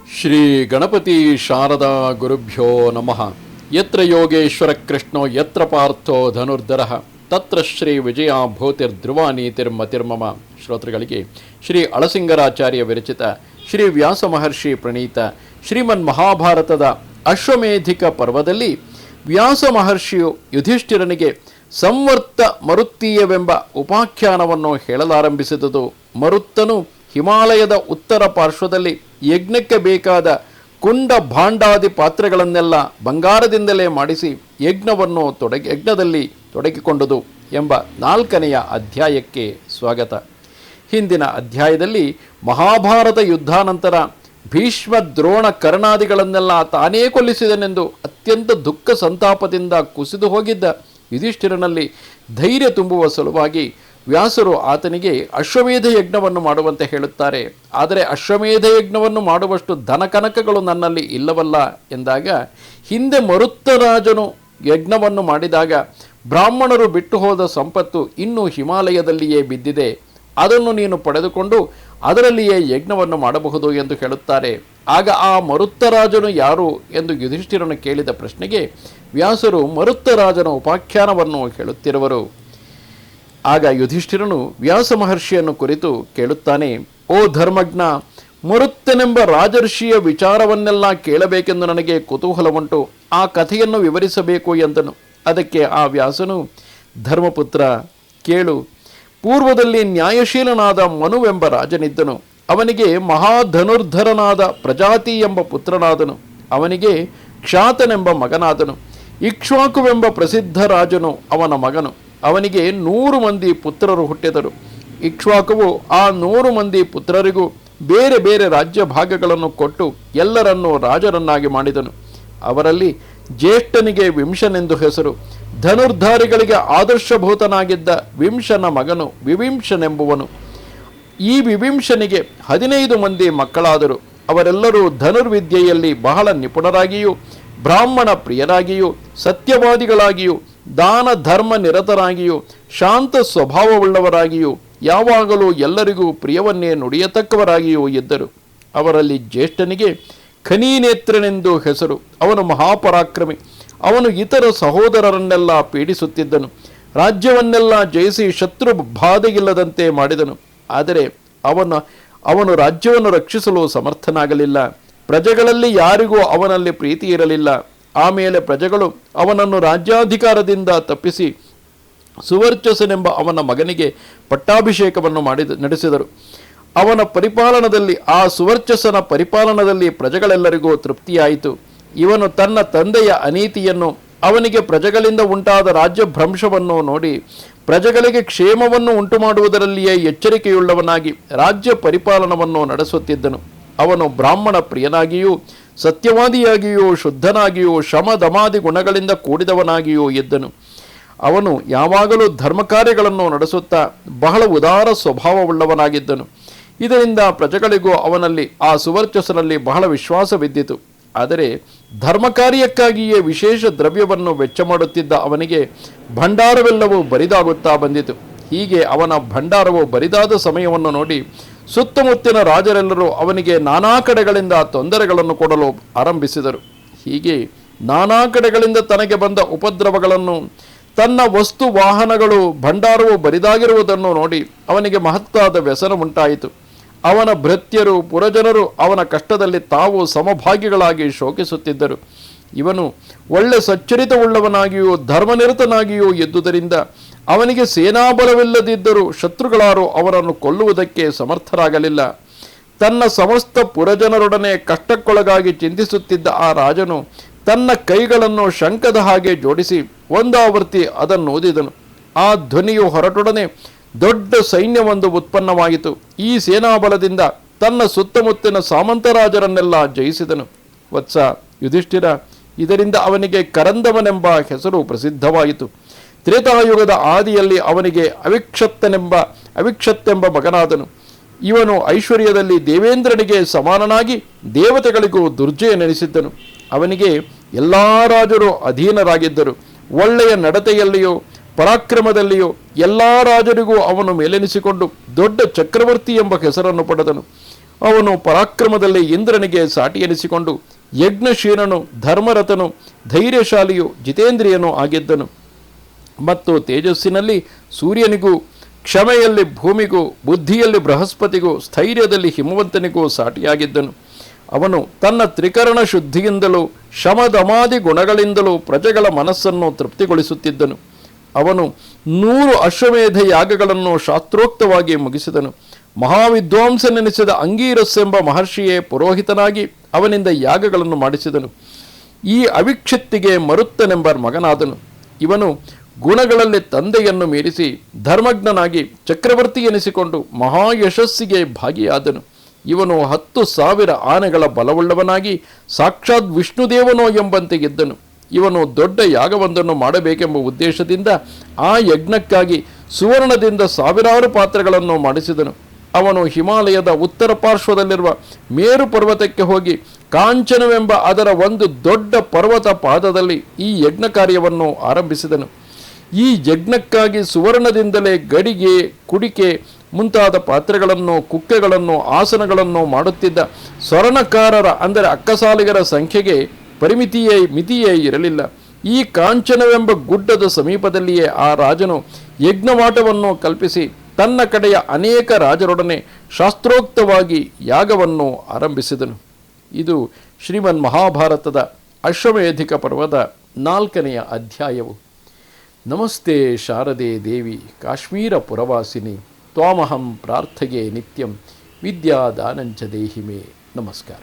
ಶ್ರೀ ಗಣಪತಿ ಶಾರದಾ ಗುರುಭ್ಯೋ ನಮಃ. ಯತ್ರ ಯೋಗೇಶ್ವರ ಕೃಷ್ಣೋ ಯತ್ರ ಪಾರ್ಥೋ ಧನುರ್ಧರಃ ತತ್ರ ಶ್ರೀ ವಿಜಯ ಭೂತಿರ್ಧ್ರುವ ನೀತಿರ್ಮತಿರ್ಮಮ. ಶ್ರೋತೃಗಳಿಗೆ ಶ್ರೀ ಅಳಸಿಂಗರಾಚಾರ್ಯ ವಿರಚಿತ ಶ್ರೀ ವ್ಯಾಸ ಮಹರ್ಷಿ ಪ್ರಣೀತ ಶ್ರೀಮನ್ ಮಹಾಭಾರತದ ಅಶ್ವಮೇಧಿಕ ಪರ್ವದಲ್ಲಿ ವ್ಯಾಸ ಮಹರ್ಷಿಯು ಯುಧಿಷ್ಠಿರನಿಗೆ ಸಂವರ್ತ ಮರುತ್ತೀಯವೆಂಬ ಉಪಾಖ್ಯಾನವನ್ನು ಹೇಳಲಾರಂಭಿಸಿದುದು. ಮರುತ್ತನು ಹಿಮಾಲಯದ ಉತ್ತರ ಪಾರ್ಶ್ವದಲ್ಲಿ ಯಜ್ಞಕ್ಕೆ ಬೇಕಾದ ಕುಂಡ ಭಾಂಡಾದಿ ಪಾತ್ರೆಗಳನ್ನೆಲ್ಲ ಬಂಗಾರದಿಂದಲೇ ಮಾಡಿಸಿ ಯಜ್ಞದಲ್ಲಿ ತೊಡಗಿಕೊಂಡುದು ಎಂಬ 4ನೆಯ ಅಧ್ಯಾಯಕ್ಕೆ ಸ್ವಾಗತ. ಹಿಂದಿನ ಅಧ್ಯಾಯದಲ್ಲಿ ಮಹಾಭಾರತ ಯುದ್ಧಾನಂತರ ಭೀಷ್ಮ ದ್ರೋಣ ಕರ್ಣಾದಿಗಳನ್ನೆಲ್ಲ ತಾನೇ ಕೊಲ್ಲಿಸಿದನೆಂದು ಅತ್ಯಂತ ದುಃಖ ಸಂತಾಪದಿಂದ ಕುಸಿದು ಹೋಗಿದ್ದ ಯುಧಿಷ್ಠಿರನಲ್ಲಿ ಧೈರ್ಯ ತುಂಬುವ ಸಲುವಾಗಿ ವ್ಯಾಸರು ಆತನಿಗೆ ಅಶ್ವಮೇಧ ಯಜ್ಞವನ್ನು ಮಾಡುವಂತೆ ಹೇಳುತ್ತಾರೆ. ಆದರೆ ಅಶ್ವಮೇಧ ಯಜ್ಞವನ್ನು ಮಾಡುವಷ್ಟು ಧನಕನಕಗಳು ನನ್ನಲ್ಲಿ ಇಲ್ಲವಲ್ಲ ಎಂದಾಗ, ಹಿಂದೆ ಮರುತ್ತರಾಜನು ಯಜ್ಞವನ್ನು ಮಾಡಿದಾಗ ಬ್ರಾಹ್ಮಣರು ಬಿಟ್ಟು ಹೋದ ಸಂಪತ್ತು ಇನ್ನೂ ಹಿಮಾಲಯದಲ್ಲಿಯೇ ಬಿದ್ದಿದೆ, ಅದನ್ನು ನೀನು ಪಡೆದುಕೊಂಡು ಅದರಲ್ಲಿಯೇ ಯಜ್ಞವನ್ನು ಮಾಡಬಹುದು ಎಂದು ಹೇಳುತ್ತಾರೆ. ಆಗ ಆ ಮರುತ್ತರಾಜನು ಯಾರು ಎಂದು ಯುಧಿಷ್ಠಿರನು ಕೇಳಿದ ಪ್ರಶ್ನೆಗೆ ವ್ಯಾಸರು ಮರುತ್ತರಾಜನ ಉಪಾಖ್ಯಾನವನ್ನು ಹೇಳುತ್ತಿರುವರು. ಆಗ ಯುಧಿಷ್ಠಿರನು ವ್ಯಾಸ ಮಹರ್ಷಿಯನ್ನು ಕುರಿತು ಕೇಳುತ್ತಾನೆ, ಓ ಧರ್ಮಜ್ಞ, ಮರುತ್ತನೆಂಬ ರಾಜರ್ಷಿಯ ವಿಚಾರವನ್ನೆಲ್ಲ ಕೇಳಬೇಕೆಂದು ನನಗೆ ಕುತೂಹಲವುಂಟು, ಆ ಕಥೆಯನ್ನು ವಿವರಿಸಬೇಕು ಎಂದನು. ಅದಕ್ಕೆ ಆ ವ್ಯಾಸನು, ಧರ್ಮಪುತ್ರ ಕೇಳು. ಪೂರ್ವದಲ್ಲಿ ನ್ಯಾಯಶೀಲನಾದ ಮನುವೆಂಬ ರಾಜನಿದ್ದನು. ಅವನಿಗೆ ಮಹಾಧನುರ್ಧರನಾದ ಪ್ರಜಾತಿ ಎಂಬ ಪುತ್ರನಾದನು. ಅವನಿಗೆ ಕ್ಷಾತನೆಂಬ ಮಗನಾದನು. ಇಕ್ಷ್ವಾಕುವೆಂಬ ಪ್ರಸಿದ್ಧ ರಾಜನು ಅವನ ಮಗನು. ಅವನಿಗೆ 100 ಮಂದಿ ಪುತ್ರರು ಹುಟ್ಟಿದರು. ಇಕ್ಷ್ವಾಕುವು ಆ 100 ಮಂದಿ ಪುತ್ರರಿಗೂ ಬೇರೆ ಬೇರೆ ರಾಜ್ಯ ಭಾಗಗಳನ್ನು ಕೊಟ್ಟು ಎಲ್ಲರನ್ನೂ ರಾಜರನ್ನಾಗಿ ಮಾಡಿದನು. ಅವರಲ್ಲಿ ಜ್ಯೇಷ್ಠನಿಗೆ ವಿಂಶನೆಂದು ಹೆಸರು. ಧನುರ್ಧಾರಿಗಳಿಗೆ ಆದರ್ಶಭೂತನಾಗಿದ್ದ ವಿಂಶನ ಮಗನು ವಿವಿಂಶನೆಂಬುವನು. ಈ ವಿವಿಂಶನಿಗೆ 15 ಮಂದಿ ಮಕ್ಕಳಾದರು. ಅವರೆಲ್ಲರೂ ಧನುರ್ವಿದ್ಯೆಯಲ್ಲಿ ಬಹಳ ನಿಪುಣರಾಗಿಯೂ ಬ್ರಾಹ್ಮಣ ಪ್ರಿಯರಾಗಿಯೂ ಸತ್ಯವಾದಿಗಳಾಗಿಯೂ ದಾನ ಧರ್ಮ ನಿರತರಾಗಿಯೂ ಶಾಂತ ಸ್ವಭಾವವುಳ್ಳವರಾಗಿಯೂ ಯಾವಾಗಲೂ ಎಲ್ಲರಿಗೂ ಪ್ರಿಯವನ್ನೇ ನುಡಿಯತಕ್ಕವರಾಗಿಯೂ ಇದ್ದರು. ಅವರಲ್ಲಿ ಜ್ಯೇಷ್ಠನಿಗೆ ಖನೀನೇತ್ರನೆಂದು ಹೆಸರು. ಅವನು ಮಹಾಪರಾಕ್ರಮಿ. ಅವನು ಇತರ ಸಹೋದರರನ್ನೆಲ್ಲ ಪೀಡಿಸುತ್ತಿದ್ದನು. ರಾಜ್ಯವನ್ನೆಲ್ಲ ಜಯಿಸಿ ಶತ್ರು ಬಾಧೆಗಿಲ್ಲದಂತೆ ಮಾಡಿದನು. ಆದರೆ ಅವನು ರಾಜ್ಯವನ್ನು ರಕ್ಷಿಸಲು ಸಮರ್ಥನಾಗಲಿಲ್ಲ. ಪ್ರಜೆಗಳಲ್ಲಿ ಯಾರಿಗೂ ಅವನಲ್ಲಿ ಪ್ರೀತಿ ಇರಲಿಲ್ಲ. ಆಮೇಲೆ ಪ್ರಜೆಗಳು ಅವನನ್ನು ರಾಜ್ಯಾಧಿಕಾರದಿಂದ ತಪ್ಪಿಸಿ ಸುವರ್ಚಸನೆಂಬ ಅವನ ಮಗನಿಗೆ ಪಟ್ಟಾಭಿಷೇಕವನ್ನು ನಡೆಸಿದರು. ಅವನ ಪರಿಪಾಲನದಲ್ಲಿ, ಆ ಸುವರ್ಚಸನ ಪರಿಪಾಲನದಲ್ಲಿ ಪ್ರಜೆಗಳೆಲ್ಲರಿಗೂ ತೃಪ್ತಿಯಾಯಿತು. ಇವನು ತನ್ನ ತಂದೆಯ ಅನೀತಿಯನ್ನು, ಅವನಿಗೆ ಪ್ರಜೆಗಳಿಂದ ಉಂಟಾದ ರಾಜ್ಯ ಭ್ರಂಶವನ್ನು ನೋಡಿ ಪ್ರಜೆಗಳಿಗೆ ಕ್ಷೇಮವನ್ನು ಉಂಟು ಮಾಡುವುದರಲ್ಲಿಯೇ ಎಚ್ಚರಿಕೆಯುಳ್ಳವನಾಗಿ ರಾಜ್ಯ ಪರಿಪಾಲನವನ್ನು ನಡೆಸುತ್ತಿದ್ದನು. ಅವನು ಬ್ರಾಹ್ಮಣ ಪ್ರಿಯನಾಗಿಯೂ ಸತ್ಯವಾದಿಯಾಗಿಯೂ ಶುದ್ಧನಾಗಿಯೂ ಶಮದಮಾದಿ ಗುಣಗಳಿಂದ ಕೂಡಿದವನಾಗಿಯೂ ಇದ್ದನು. ಅವನು ಯಾವಾಗಲೂ ಧರ್ಮ ಕಾರ್ಯಗಳನ್ನು ನಡೆಸುತ್ತಾ ಬಹಳ ಉದಾರ ಸ್ವಭಾವವುಳ್ಳವನಾಗಿದ್ದನು. ಇದರಿಂದ ಪ್ರಜೆಗಳಿಗೂ ಅವನಲ್ಲಿ, ಆ ಸುವರ್ಚಸನಲ್ಲಿ ಬಹಳ ವಿಶ್ವಾಸವಿದ್ದಿತು. ಆದರೆ ಧರ್ಮ ಕಾರ್ಯಕ್ಕಾಗಿಯೇ ವಿಶೇಷ ದ್ರವ್ಯವನ್ನು ವೆಚ್ಚ ಮಾಡುತ್ತಿದ್ದ ಅವನಿಗೆ ಭಂಡಾರವೆಲ್ಲವೂ ಬರಿದಾಗುತ್ತಾ ಬಂದಿತು. ಹೀಗೆ ಅವನ ಭಂಡಾರವು ಬರಿದಾದ ಸಮಯವನ್ನು ನೋಡಿ ಸುತ್ತಮುತ್ತಿನ ರಾಜರೆಲ್ಲರೂ ಅವನಿಗೆ ನಾನಾ ಕಡೆಗಳಿಂದ ತೊಂದರೆಗಳನ್ನು ಕೊಡಲು ಆರಂಭಿಸಿದರು. ಹೀಗೆ ನಾನಾ ಕಡೆಗಳಿಂದ ತನಗೆ ಬಂದ ಉಪದ್ರವಗಳನ್ನು, ತನ್ನ ವಸ್ತು ವಾಹನಗಳು ಭಂಡಾರವು ಬರಿದಾಗಿರುವುದನ್ನು ನೋಡಿ ಅವನಿಗೆ ಮಹತ್ತಾದ ವ್ಯಸನ ಉಂಟಾಯಿತು. ಅವನ ಭೃತ್ಯರು ಪುರಜನರು ಅವನ ಕಷ್ಟದಲ್ಲಿ ತಾವು ಸಮಭಾಗಿಗಳಾಗಿ ಶೋಕಿಸುತ್ತಿದ್ದರು. ಇವನು ಒಳ್ಳೆ ಸಚ್ಚರಿತವುಳ್ಳವನಾಗಿಯೂ ಧರ್ಮನಿರತನಾಗಿಯೂ ಇದ್ದುದರಿಂದ ಅವನಿಗೆ ಸೇನಾಬಲವಿಲ್ಲದಿದ್ದರೂ ಶತ್ರುಗಳಾರು ಅವನನ್ನು ಕೊಲ್ಲುವುದಕ್ಕೆ ಸಮರ್ಥರಾಗಲಿಲ್ಲ. ತನ್ನ ಸಮಸ್ತ ಪುರಜನರೊಡನೆ ಕಷ್ಟಕ್ಕೊಳಗಾಗಿ ಚಿಂತಿಸುತ್ತಿದ್ದ ಆ ರಾಜನು ತನ್ನ ಕೈಗಳನ್ನು ಶಂಖದ ಹಾಗೆ ಜೋಡಿಸಿ ಒಂದಾವರ್ತಿ ಅದನ್ನು ಊದಿದನು. ಆ ಧ್ವನಿಯು ಹೊರಟೊಡನೆ ದೊಡ್ಡ ಸೈನ್ಯವೊಂದು ಉತ್ಪನ್ನವಾಯಿತು. ಈ ಸೇನಾಬಲದಿಂದ ತನ್ನ ಸುತ್ತಮುತ್ತಿನ ಸಾಮಂತರಾಜರನ್ನೆಲ್ಲ ಜಯಿಸಿದನು. ವತ್ಸ ಯುಧಿಷ್ಠಿರ, ಇದರಿಂದ ಅವನಿಗೆ ಕರಂದವನೆಂಬ ಹೆಸರು ಪ್ರಸಿದ್ಧವಾಯಿತು. ತ್ರೇತಾಯುಗದ ಆದಿಯಲ್ಲಿ ಅವನಿಗೆ ಅವಿಕ್ಷತ್ತೆಂಬ ಮಗನಾದನು. ಇವನು ಐಶ್ವರ್ಯದಲ್ಲಿ ದೇವೇಂದ್ರನಿಗೆ ಸಮಾನನಾಗಿ ದೇವತೆಗಳಿಗೂ ದುರ್ಜಯನೆನಿಸಿದ್ದನು. ಅವನಿಗೆ ಎಲ್ಲ ರಾಜರು ಅಧೀನರಾಗಿದ್ದರು. ಒಳ್ಳೆಯ ನಡತೆಯಲ್ಲಿಯೂ ಪರಾಕ್ರಮದಲ್ಲಿಯೂ ಎಲ್ಲ ರಾಜರಿಗೂ ಅವನು ಮೇಲೆನಿಸಿಕೊಂಡು ದೊಡ್ಡ ಚಕ್ರವರ್ತಿ ಎಂಬ ಹೆಸರನ್ನು ಪಡೆದನು. ಅವನು ಪರಾಕ್ರಮದಲ್ಲಿ ಇಂದ್ರನಿಗೆ ಸಾಟಿ ಎನಿಸಿಕೊಂಡು ಯಜ್ಞಶೀಲನು, ಧರ್ಮರಥನು, ಧೈರ್ಯಶಾಲಿಯು, ಜಿತೇಂದ್ರಿಯನೂ ಆಗಿದ್ದನು. ಮತ್ತು ತೇಜಸ್ಸಿನಲ್ಲಿ ಸೂರ್ಯನಿಗೂ, ಕ್ಷಮೆಯಲ್ಲಿ ಭೂಮಿಗೂ, ಬುದ್ಧಿಯಲ್ಲಿ ಬೃಹಸ್ಪತಿಗೂ, ಸ್ಥೈರ್ಯದಲ್ಲಿ ಹಿಮವಂತನಿಗೂ ಸಾಟಿಯಾಗಿದ್ದನು. ಅವನು ತನ್ನ ತ್ರಿಕರಣ ಶುದ್ಧಿಯಿಂದಲೂ ಶಮದಮಾದಿ ಗುಣಗಳಿಂದಲೂ ಪ್ರಜೆಗಳ ಮನಸ್ಸನ್ನು ತೃಪ್ತಿಗೊಳಿಸುತ್ತಿದ್ದನು. ಅವನು 100 ಅಶ್ವಮೇಧ ಯಾಗಗಳನ್ನು ಶಾಸ್ತ್ರೋಕ್ತವಾಗಿ ಮುಗಿಸಿದನು. ಮಹಾವಿದ್ವಾಂಸನೆನಿಸಿದ ಅಂಗೀರಸ್ಸೆಂಬ ಮಹರ್ಷಿಯೇ ಪುರೋಹಿತನಾಗಿ ಅವನಿಂದ ಯಾಗಗಳನ್ನು ಮಾಡಿಸಿದನು. ಈ ಅವಿಕ್ಷಿತ್ತಿಗೆ ಮರುತ್ತನೆಂಬ ಮಗನಾದನು. ಇವನು ಗುಣಗಳಲ್ಲಿ ತಂದೆಯನ್ನು ಮೀರಿಸಿ ಧರ್ಮಜ್ಞನಾಗಿ ಚಕ್ರವರ್ತಿ ಎನಿಸಿಕೊಂಡು ಮಹಾಯಶಸ್ಸಿಗೆ ಭಾಗಿಯಾದನು. ಇವನು 10,000 ಆನೆಗಳ ಬಲವುಳ್ಳವನಾಗಿ ಸಾಕ್ಷಾತ್ ವಿಷ್ಣುದೇವನೋ ಎಂಬಂತೆ ಇದ್ದನು. ಇವನು ದೊಡ್ಡ ಯಾಗವೊಂದನ್ನು ಮಾಡಬೇಕೆಂಬ ಉದ್ದೇಶದಿಂದ ಆ ಯಜ್ಞಕ್ಕಾಗಿ ಸುವರ್ಣದಿಂದ 1000 ಪಾತ್ರೆಗಳನ್ನು ಮಾಡಿಸಿದನು. ಅವನು ಹಿಮಾಲಯದ ಉತ್ತರ ಪಾರ್ಶ್ವದಲ್ಲಿರುವ ಮೇರು ಪರ್ವತಕ್ಕೆ ಹೋಗಿ ಕಾಂಚನವೆಂಬ ಅದರ ಒಂದು ದೊಡ್ಡ ಪರ್ವತ ಪಾದದಲ್ಲಿ ಈ ಯಜ್ಞ ಕಾರ್ಯವನ್ನು ಆರಂಭಿಸಿದನು. ಈ ಯಜ್ಞಕ್ಕಾಗಿ ಸುವರ್ಣದಿಂದಲೇ ಗಡಿಗೆ, ಕುಡಿಕೆ ಮುಂತಾದ ಪಾತ್ರೆಗಳನ್ನು, ಕುಕ್ಕೆಗಳನ್ನು, ಆಸನಗಳನ್ನು ಮಾಡುತ್ತಿದ್ದ ಸ್ವರ್ಣಕಾರರ ಅಂದರೆ ಅಕ್ಕಸಾಲಿಗರ ಸಂಖ್ಯೆಗೆ ಮಿತಿಯೇ ಇರಲಿಲ್ಲ. ಈ ಕಾಂಚನವೆಂಬ ಗುಡ್ಡದ ಸಮೀಪದಲ್ಲಿಯೇ ಆ ರಾಜನು ಯಜ್ಞವಾಟವನ್ನು ಕಲ್ಪಿಸಿ ತನ್ನ ಕಡೆಯ ಅನೇಕ ರಾಜರೊಡನೆ ಶಾಸ್ತ್ರೋಕ್ತವಾಗಿ ಯಾಗವನ್ನು ಆರಂಭಿಸಿದನು. ಇದು ಶ್ರೀಮನ್ ಮಹಾಭಾರತದ ಅಶ್ವಮೇಧಿಕ ಪರ್ವದ 4ನೆಯ ಅಧ್ಯಾಯವು. ನಮಸ್ತೆ ಶಾರದೆ ದೇವಿ ಕಾಶ್ಮೀರ ಪುರವಾಸಿನಿ ತ್ವಾಮಹಂ ಪ್ರಾರ್ಥಯೇ ನಿತ್ಯಂ ವಿದ್ಯಾದಾನಂಚ ದೇಹಿ ಮೇ. ನಮಸ್ಕಾರ.